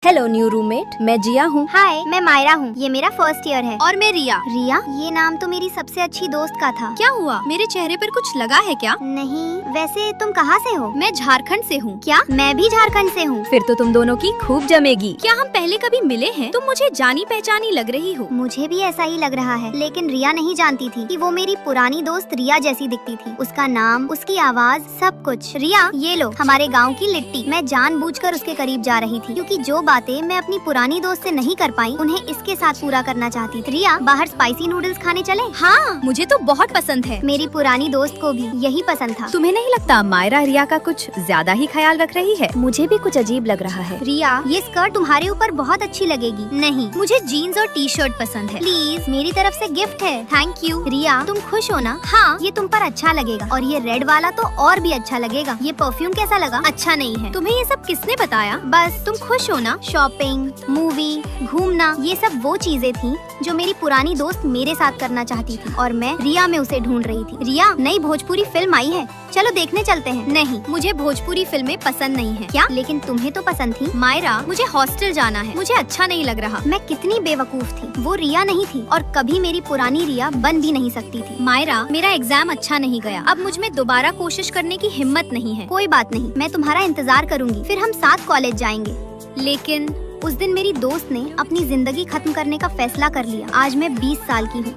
Hello new roommate, मैं जिया हूँ। हाय, मैं मायरा हूँ। ये मेरा फर्स्ट ईयर है। और मैं रिया। रिया? ये नाम तो मेरी सबसे अच्छी दोस्त का था। क्या हुआ? मेरे चेहरे पर कुछ लगा है क्या? नहीं, वैसे तुम कहाँ से हो? मैं झारखंड से हूँ। क्या? मैं भी झारखंड से हूँ। फिर तो तुम दोनों की खूब जमेगी। क्या हम पहले कभी मिले हैं? तुम मुझे जानी पहचानी लग रही हो। मुझे भी ऐसा ही लग रहा है, लेकिन रिया नहीं जानती थी कि वो मेरी पुरानी दोस्त रिया जैसी दिखती थी। उसका नाम, उसकी आवाज, सब कुछ। रिया, ये लो हमारे गाँव की लिट्टी। मैं जानबूझकर उसके करीब जा रही थी, क्योंकि जो बातें मैं अपनी पुरानी दोस्त से नहीं कर पाई, उन्हें इसके साथ पूरा करना चाहती थी। रिया, बाहर स्पाइसी नूडल्स खाने चले? हाँ, मुझे तो बहुत पसंद है। मेरी पुरानी दोस्त को भी यही पसंद था। तुम्हें नहीं लगता मायरा रिया का कुछ ज्यादा ही ख्याल रख रही है? मुझे भी कुछ अजीब लग रहा है। रिया, ये स्कर्ट तुम्हारे ऊपर बहुत अच्छी लगेगी। नहीं, मुझे जीन्स और टी शर्ट पसंद है। प्लीज, मेरी तरफ से गिफ्ट है। Thank you. रिया, तुम खुश हो ना? हाँ। ये तुम पर अच्छा लगेगा, और ये रेड वाला तो और भी अच्छा लगेगा। ये परफ्यूम कैसा लगा? अच्छा नहीं है। तुम्हें ये सब किसने बताया? बस तुम खुश हो ना? शॉपिंग, मूवी, घूमना, ये सब वो चीजें थी जो मेरी पुरानी दोस्त मेरे साथ करना चाहती थी, और मैं रिया में उसे ढूंढ रही थी। रिया, नई भोजपुरी फिल्म आई है, चलो देखने चलते हैं। नहीं, मुझे भोजपुरी फिल्में पसंद नहीं है। क्या? लेकिन तुम्हें तो पसंद थी। मायरा, मुझे हॉस्टल जाना है। मुझे अच्छा नहीं लग रहा। मैं कितनी बेवकूफ थी। वो रिया नहीं थी, और कभी मेरी पुरानी रिया बन भी नहीं सकती थी। मायरा, मेरा एग्जाम अच्छा नहीं गया। अब मुझ में दोबारा कोशिश करने की हिम्मत नहीं है। कोई बात नहीं, मैं तुम्हारा इंतजार करूंगी, फिर हम साथ कॉलेज जाएंगे। लेकिन उस दिन मेरी दोस्त ने अपनी जिंदगी खत्म करने का फैसला कर लिया। आज मैं 20 साल की हूँ,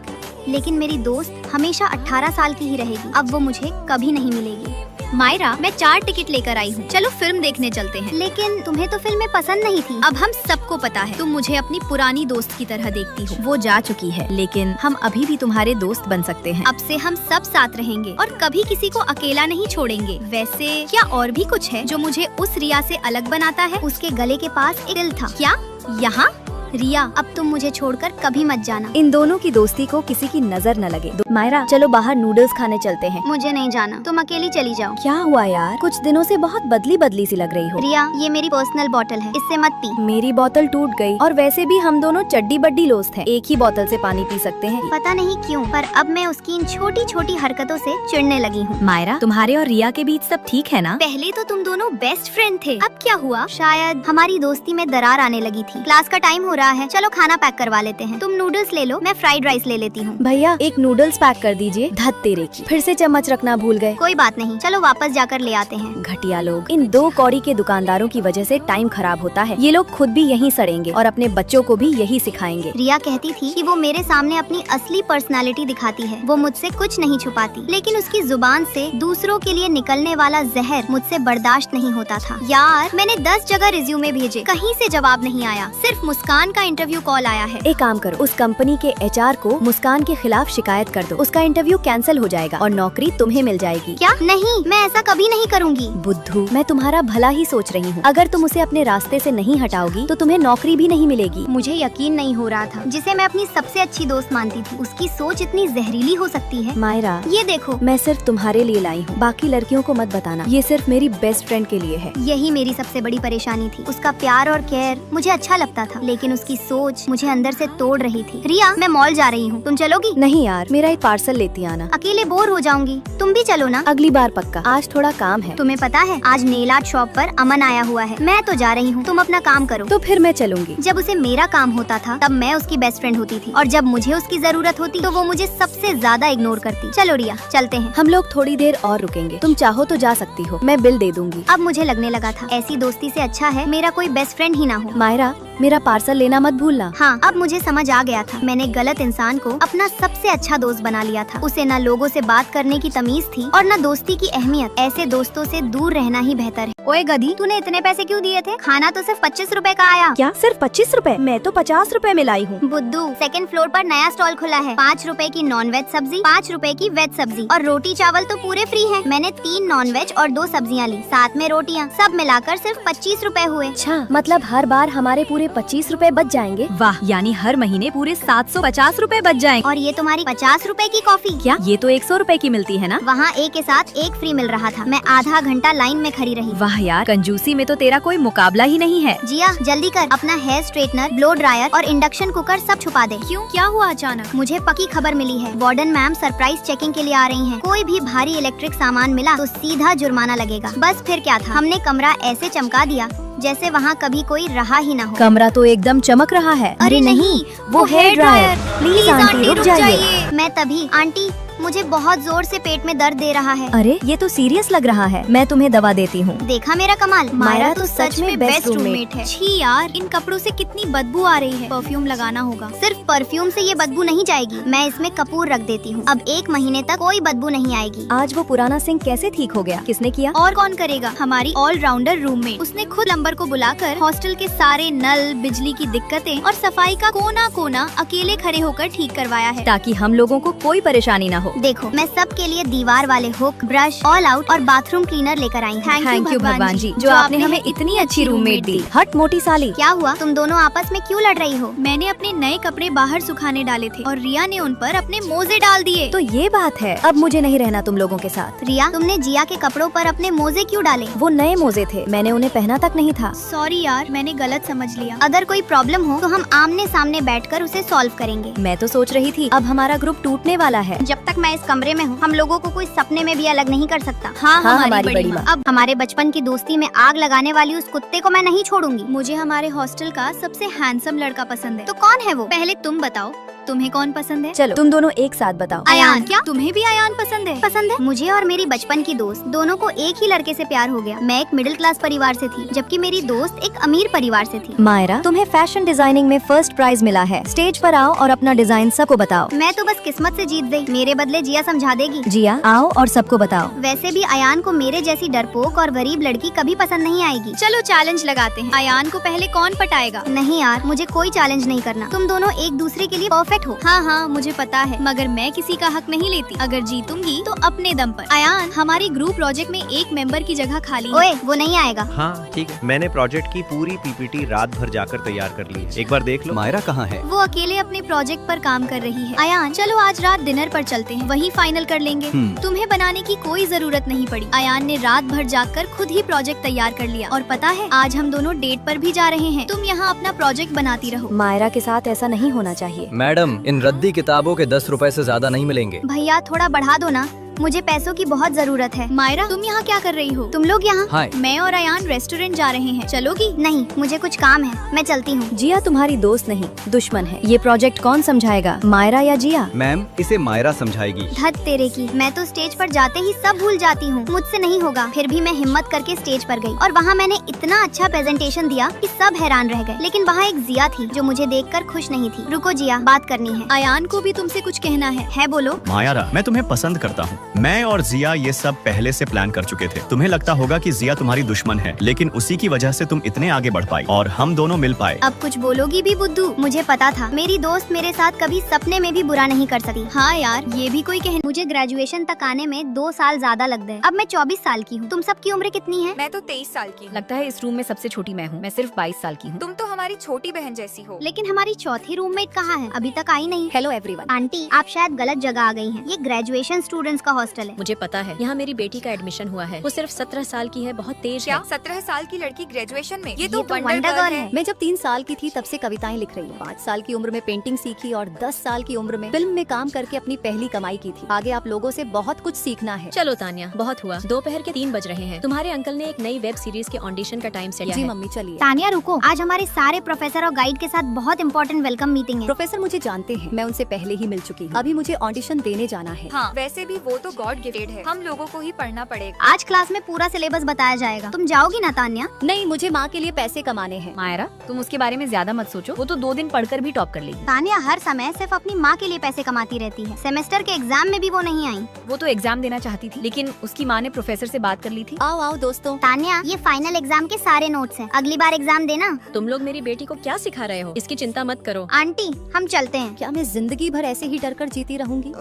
लेकिन मेरी दोस्त हमेशा 18 साल की ही रहेगी। अब वो मुझे कभी नहीं मिलेगी। मायरा, मैं 4 टिकट लेकर आई हूँ। चलो फिल्म देखने चलते हैं। लेकिन तुम्हें तो फिल्में पसंद नहीं थी। अब हम सबको पता है, तुम मुझे अपनी पुरानी दोस्त की तरह देखती हो। वो जा चुकी है, लेकिन हम अभी भी तुम्हारे दोस्त बन सकते हैं। अब से हम सब साथ रहेंगे और कभी किसी को अकेला नहीं छोड़ेंगे। वैसे क्या और भी कुछ है जो मुझे उस रिया से अलग बनाता है? उसके गले के पास एक दिल था। क्या? यहाँ? रिया, अब तुम मुझे छोड़कर कभी मत जाना। इन दोनों की दोस्ती को किसी की नजर न लगे। मायरा, चलो बाहर नूडल्स खाने चलते हैं। मुझे नहीं जाना, तुम अकेली चली जाओ। क्या हुआ यार? कुछ दिनों से बहुत बदली बदली सी लग रही हो। रिया, ये मेरी पर्सनल बोतल है, इससे मत पी। मेरी बोतल टूट गई, और वैसे भी हम दोनों चड्डी बड्डी दोस्त हैं। एक ही बोतल से पानी पी सकते हैं। पता नहीं क्यों, पर अब मैं उसकी इन छोटी छोटी हरकतों से चिढ़ने लगी हूँ। मायरा, तुम्हारे और रिया के बीच सब ठीक है ना? पहले तो तुम दोनों बेस्ट फ्रेंड थे, अब क्या हुआ? शायद हमारी दोस्ती में दरार आने लगी थी। क्लास का टाइम हो रहा है, चलो खाना पैक करवा लेते हैं। तुम नूडल्स ले लो, मैं फ्राइड राइस ले लेती हूँ। भैया, एक नूडल्स पैक कर दीजिए। धत तेरे की, फिर से चम्मच रखना भूल गए। कोई बात नहीं, चलो वापस जाकर ले आते हैं। घटिया लोग। इन 2 कौड़ी के दुकानदारों की वजह से टाइम खराब होता है। ये लोग खुद भी यहीं सड़ेंगे और अपने बच्चों को भी यही सिखाएंगे। रिया कहती थी कि वो मेरे सामने अपनी असली पर्सनालिटी दिखाती है। वो मुझसे कुछ नहीं छुपाती, लेकिन उसकी जुबान से दूसरों के लिए निकलने वाला जहर मुझसे बर्दाश्त नहीं होता था। यार, मैंने 10 जगह रिज्यूमे भेजे, कहीं से जवाब नहीं आया। सिर्फ मुस्कान का इंटरव्यू कॉल आया है। एक काम करो, उस कंपनी के HR को मुस्कान के खिलाफ शिकायत कर दो। उसका इंटरव्यू कैंसिल हो जाएगा और नौकरी तुम्हें मिल जाएगी। क्या? नहीं, मैं ऐसा कभी नहीं करूँगी। बुद्धू, मैं तुम्हारा भला ही सोच रही हूँ। अगर तुम उसे अपने रास्ते से नहीं हटाओगी तो तुम्हें नौकरी भी नहीं मिलेगी। मुझे यकीन नहीं हो रहा था, जिसे मैं अपनी सबसे अच्छी दोस्त मानती थी, उसकी सोच इतनी जहरीली हो सकती है। मायरा, ये देखो, मैं सिर्फ तुम्हारे लिए लाई हूँ, बाकी लड़कियों को मत बताना। ये सिर्फ मेरी बेस्ट फ्रेंड के लिए है। यही मेरी सबसे बड़ी परेशानी थी। उसका प्यार और केयर मुझे अच्छा लगता था, लेकिन उसकी सोच मुझे अंदर से तोड़ रही थी। रिया, मैं मॉल जा रही हूँ, तुम चलोगी? नहीं यार, मेरा एक पार्सल लेती आना। अकेले बोर हो जाऊंगी, तुम भी चलो ना। अगली बार पक्का, आज थोड़ा काम है। तुम्हें पता है, आज नेल आर्ट शॉप पर अमन आया हुआ है। मैं तो जा रही हूँ, तुम अपना काम करो। तो फिर मैं चलूंगी। जब उसे मेरा काम होता था तब मैं उसकी बेस्ट फ्रेंड होती थी, और जब मुझे उसकी जरूरत होती तो वो मुझे सबसे ज्यादा इग्नोर करती। चलो रिया, चलते हैं। हम लोग थोड़ी देर और रुकेंगे, तुम चाहो तो जा सकती हो, मैं बिल दे दूंगी। अब मुझे लगने लगा था ऐसी दोस्ती से अच्छा है मेरा कोई बेस्ट फ्रेंड ही ना हो। मायरा, मेरा पार्सल लेना मत भूलना। हाँ, अब मुझे समझ आ गया था, मैंने गलत इंसान को अपना सबसे अच्छा दोस्त बना लिया था। उसे न लोगों से बात करने की तमीज थी और न दोस्ती की अहमियत। ऐसे दोस्तों से दूर रहना ही बेहतर है। ओए गधी, तूने इतने पैसे क्यों दिए थे? खाना तो सिर्फ 25 रुपए का आया। क्या सिर्फ 25 रुपए? मैं तो 50 रुपए में लाई हूँ। बुद्धू, 2nd फ्लोर पर नया स्टॉल खुला है। 5 रुपए की नॉन वेज सब्जी, 5 रुपए की वेज सब्जी, और रोटी चावल तो पूरे फ्री है। मैंने 3 नॉन वेज और 2 सब्जियां ली, साथ में रोटियां, सब मिलाकर सिर्फ 25 रुपए हुए। अच्छा, मतलब हर बार हमारे पूरे 25 रुपए बच जाएंगे। वाह, यानी हर महीने पूरे 750 रुपए बच जाएंगे। और ये तुम्हारी 50 रुपए की कॉफी। क्या? ये तो 100 रुपए की मिलती है ना? वहाँ एक के साथ एक फ्री मिल रहा था। मैं आधा घंटा लाइन में खड़ी रही। वाह यार, कंजूसी में तो तेरा कोई मुकाबला ही नहीं है। जिया, जल्दी कर, अपना हेयर स्ट्रेटनर, ब्लो ड्रायर और इंडक्शन कुकर सब छुपा दे। क्यों? क्या हुआ अचानक? मुझे पक्की खबर मिली है, वार्डन मैम सरप्राइज चेकिंग के लिए आ रही हैं। कोई भी भारी इलेक्ट्रिक सामान मिला तो सीधा जुर्माना लगेगा। बस फिर क्या था, हमने कमरा ऐसे चमका दिया जैसे वहाँ कभी कोई रहा ही ना हो। कमरा तो एकदम चमक रहा है। अरे नहीं, वो हेयर ड्रायर। प्लीज आंटी रुक जाइए। मैं तभी आंटी मुझे बहुत जोर से पेट में दर्द दे रहा है। अरे ये तो सीरियस लग रहा है, मैं तुम्हें दवा देती हूँ। देखा मेरा कमाल, मायरा तो सच में बेस्ट रूममेट है। छी यार, इन कपड़ों से कितनी बदबू आ रही है। परफ्यूम लगाना होगा। सिर्फ परफ्यूम से ये बदबू नहीं जाएगी, मैं इसमें कपूर रख देती हूँ। अब 1 महीने तक कोई बदबू नहीं आएगी। आज वो पुराना सिंक कैसे ठीक हो गया? किसने किया? और कौन करेगा? हमारी ऑलराउंडर रूममेट। उसने खुद प्लम्बर को बुलाकर हॉस्टल के सारे नल, बिजली की दिक्कतें और सफाई का कोना कोना अकेले खड़े होकर ठीक करवाया है, ताकि हम लोगों को कोई परेशानी ना हो। देखो मैं सब के लिए दीवार वाले हुक, ब्रश, ऑल आउट और बाथरूम क्लीनर लेकर आई हूँ। थैंक यू भगवान जी, जो आपने हमें इतनी अच्छी रूममेट दी। हट मोटी साली। क्या हुआ? तुम दोनों आपस में क्यों लड़ रही हो? मैंने अपने नए कपड़े बाहर सुखाने डाले थे और रिया ने उन पर अपने मोजे डाल दिए। तो ये बात है, अब मुझे नहीं रहना तुम लोगों के साथ। रिया, तुमने जिया के कपड़ों पर अपने मोजे क्यों डाले? वो नए मोजे थे, मैंने उन्हें पहना तक नहीं था। सॉरी यार, मैंने गलत समझ लिया। अगर कोई प्रॉब्लम हो तो हम आमने सामने बैठकर उसे सॉल्व करेंगे। मैं तो सोच रही थी अब हमारा ग्रुप टूटने वाला है। जब तक मैं इस कमरे में हूँ हम लोगों को कोई सपने में भी अलग नहीं कर सकता। हाँ, हमारी बड़ी माँ। अब हमारे बचपन की दोस्ती में आग लगाने वाली उस कुत्ते को मैं नहीं छोड़ूंगी। मुझे हमारे हॉस्टल का सबसे हैंडसम लड़का पसंद है। तो कौन है वो? पहले तुम बताओ, तुम्हें कौन पसंद है? चलो तुम दोनों एक साथ बताओ। अयान। क्या तुम्हें भी अयान पसंद है? पसंद है। मुझे और मेरी बचपन की दोस्त दोनों को एक ही लड़के से प्यार हो गया। मैं एक मिडिल क्लास परिवार से थी, जबकि मेरी दोस्त एक अमीर परिवार से थी। मायरा, तुम्हें फैशन डिजाइनिंग में फर्स्ट प्राइज मिला है। स्टेज पर आओ और अपना डिजाइन सबको बताओ। मैं तो बस किस्मत से जीत गई, मेरे बदले जिया समझा देगी। जिया आओ और सबको बताओ। वैसे भी अयान को मेरे जैसी डरपोक और गरीब लड़की कभी पसंद नहीं आएगी। चलो चैलेंज लगाते हैं। अयान को पहले कौन पटाएगा? नहीं यार, मुझे कोई चैलेंज नहीं करना। तुम दोनों एक दूसरे के लिए परफेक्ट हो। हाँ, मुझे पता है, मगर मैं किसी का हक नहीं लेती। अगर जीतूंगी तो अपने दम पर। अयान, हमारे ग्रुप प्रोजेक्ट में एक मेंबर की जगह खाली है। ओए, वो नहीं आएगा। हाँ ठीक है, मैंने प्रोजेक्ट की पूरी पीपीटी रात भर जाकर तैयार कर ली है, एक बार देख लो। मायरा कहाँ है? वो अकेले अपने प्रोजेक्ट पर काम कर रही है। अयान, चलो आज रात डिनर पर चलते हैं, वहीं फाइनल कर लेंगे। तुम्हें बनाने की कोई जरूरत नहीं पड़ी। अयान ने रात भर जाकर खुद ही प्रोजेक्ट तैयार कर लिया। और पता है, आज हम दोनों डेट पर भी जा रहे हैं। तुम यहाँ अपना प्रोजेक्ट बनाती रहो। मायरा के साथ ऐसा नहीं होना चाहिए। मैडम, इन रद्दी किताबों के 10 रुपए से ज्यादा नहीं मिलेंगे। भैया थोड़ा बढ़ा दो ना, मुझे पैसों की बहुत जरूरत है। मायरा, तुम यहाँ क्या कर रही हो? तुम लोग यहाँ? हाय। मैं और अयान रेस्टोरेंट जा रहे हैं, चलोगी? नहीं, मुझे कुछ काम है, मैं चलती हूँ। जिया तुम्हारी दोस्त नहीं, दुश्मन है। ये प्रोजेक्ट कौन समझाएगा, मायरा या जिया? मैम, इसे मायरा समझाएगी। धत तेरे की, मैं तो स्टेज पर जाते ही सब भूल जाती हूँ। मुझसे नहीं होगा। फिर भी मैं हिम्मत करके स्टेज पर गई और वहाँ मैंने इतना अच्छा प्रेजेंटेशन दिया कि सब हैरान रह गए। लेकिन वहाँ एक जिया थी जो मुझे देखकर खुश नहीं थी। रुको जिया, बात करनी है। अयान को भी तुमसे कुछ कहना है बोलो। मायरा, मैं तुम्हें पसंद करता हूँ। मैं और जिया ये सब पहले से प्लान कर चुके थे। तुम्हें लगता होगा कि जिया तुम्हारी दुश्मन है, लेकिन उसी की वजह से तुम इतने आगे बढ़ पाई और हम दोनों मिल पाए। अब कुछ बोलोगी भी बुद्धू? मुझे पता था मेरी दोस्त मेरे साथ कभी सपने में भी बुरा नहीं कर सकती। हाँ यार, ये भी कोई कहना। मुझे ग्रेजुएशन तक आने में 2 साल ज्यादा लग गए। अब मैं 24 साल की हूँ। तुम सबकी उम्र कितनी है? मैं तो 23 साल की हूँ। लगता है इस रूम में सबसे छोटी मैं हूँ। मैं सिर्फ 22 साल की हूँ। तुम तो हमारी छोटी बहन जैसी हो। लेकिन हमारी चौथी रूममेट कहाँ है? अभी तक आई नहीं। Hello everyone. आंटी, आप शायद गलत जगह आ गई हैं। ये ग्रेजुएशन स्टूडेंट्स का हॉस्टल है। मुझे पता है, यहाँ मेरी बेटी का एडमिशन हुआ है। वो सिर्फ 17 साल की है, बहुत तेज क्या है। 17 साल की लड़की ग्रेजुएशन में? ये तो वंडर वंडर गर्ल गर्ल है। है। मैं जब 3 साल की थी तब से कविताएं लिख रही हूँ। 5 साल की उम्र में पेंटिंग सीखी और 10 साल की उम्र में फिल्म में काम करके अपनी पहली कमाई की थी। आगे आप लोगों से बहुत कुछ सीखना है। चलो तानिया, बहुत हुआ। दोपहर के 3 बज रहे हैं। तुम्हारे अंकल ने एक नई वेब सीरीज के ऑडिशन का टाइम सेट जी किया है। मम्मी चलिए। तानिया रुको, आज हमारे सारे प्रोफेसर और गाइड के साथ बहुत इम्पोर्टेंट वेलकम मीटिंग है। प्रोफेसर मुझे जानते हैं, मैं उनसे पहले ही मिल चुकी हूँ। अभी मुझे ऑडिशन देने जाना है। हाँ, वैसे भी वो तो गॉड गिफ्टेड है, हम लोगों को ही पढ़ना पड़ेगा। आज क्लास में पूरा सिलेबस बताया जाएगा। तुम जाओगी ना तानिया? नहीं, मुझे माँ के लिए पैसे कमाने हैं। मायरा, तुम उसके बारे में ज्यादा मत सोचो, वो तो 2 दिन पढ़कर भी टॉप कर लेगी। तानिया हर समय सिर्फ अपनी माँ के लिए पैसे कमाती रहती है। सेमेस्टर के एग्जाम में भी वो नहीं आई। वो तो एग्जाम देना चाहती थी, लेकिन उसकी माँ ने प्रोफेसर से बात कर ली थी। आओ आओ दोस्तों। तानिया, ये फाइनल एग्जाम के सारे नोट्स हैं। अगली बार एग्जाम देना। तुम लोग मेरी बेटी को क्या सिखा रहे हो? इसकी चिंता मत करो। आंटी, हम चलते हैं। क्या मैं जिंदगी भर ऐसे ही डर कर जीती रहूंगी?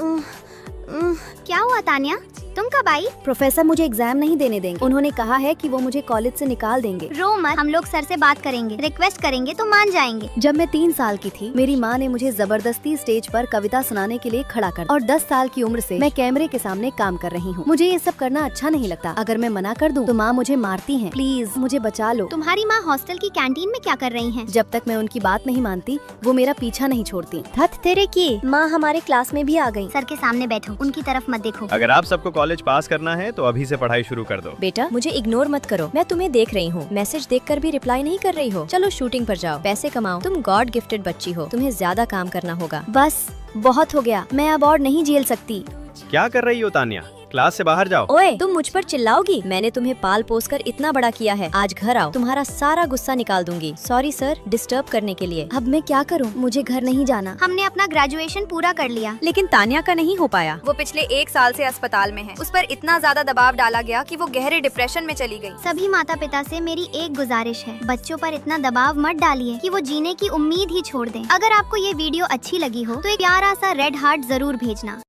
क्या हुआ तानिया, तुम कब आई? प्रोफेसर मुझे एग्जाम नहीं देने देंगे। उन्होंने कहा है कि वो मुझे कॉलेज से निकाल देंगे। रो मत, हम लोग सर से बात करेंगे, रिक्वेस्ट करेंगे तो मान जाएंगे। जब मैं 3 साल की थी, मेरी माँ ने मुझे जबरदस्ती स्टेज पर कविता सुनाने के लिए खड़ा कर, और 10 साल की उम्र से मैं कैमरे के सामने काम कर रही हूँ। मुझे ये सब करना अच्छा नहीं लगता। अगर मैं मना कर दूँ तो माँ मुझे मारती है। प्लीज मुझे बचा लो। तुम्हारी माँ हॉस्टल की कैंटीन में क्या कर रही है? जब तक मैं उनकी बात नहीं मानती, वो मेरा पीछा नहीं छोड़ती। धत तेरे की, माँ हमारे क्लास में भी आ गई। सर के सामने बैठो। उनकी तरफ मत देखो। अगर आप सबको कॉलेज पास करना है तो अभी से पढ़ाई शुरू कर दो। बेटा मुझे इग्नोर मत करो, मैं तुम्हें देख रही हूँ। मैसेज देखकर भी रिप्लाई नहीं कर रही हो। चलो शूटिंग पर जाओ, पैसे कमाओ। तुम गॉड गिफ्टेड बच्ची हो, तुम्हें ज्यादा काम करना होगा। बस बहुत हो गया, मैं अब और नहीं झेल सकती। क्या कर रही हो तान्या? क्लास से बाहर जाओ। ओए तुम मुझ पर चिल्लाओगी? मैंने तुम्हें पाल पोस कर इतना बड़ा किया है। आज घर आओ, तुम्हारा सारा गुस्सा निकाल दूंगी। सॉरी सर डिस्टर्ब करने के लिए। अब मैं क्या करूं? मुझे घर नहीं जाना। हमने अपना ग्रेजुएशन पूरा कर लिया। लेकिन तान्या का नहीं हो पाया। वो पिछले 1 साल से अस्पताल में है। उस पर इतना ज्यादा दबाव डाला गया कि वो गहरे डिप्रेशन में चली गई। सभी माता पिता से मेरी एक गुजारिश है, बच्चों पर इतना दबाव मत डालिए कि वो जीने की उम्मीद ही छोड़ दें। अगर आपको ये वीडियो अच्छी लगी हो तो एक प्यारा सा रेड हार्ट जरूर भेजना।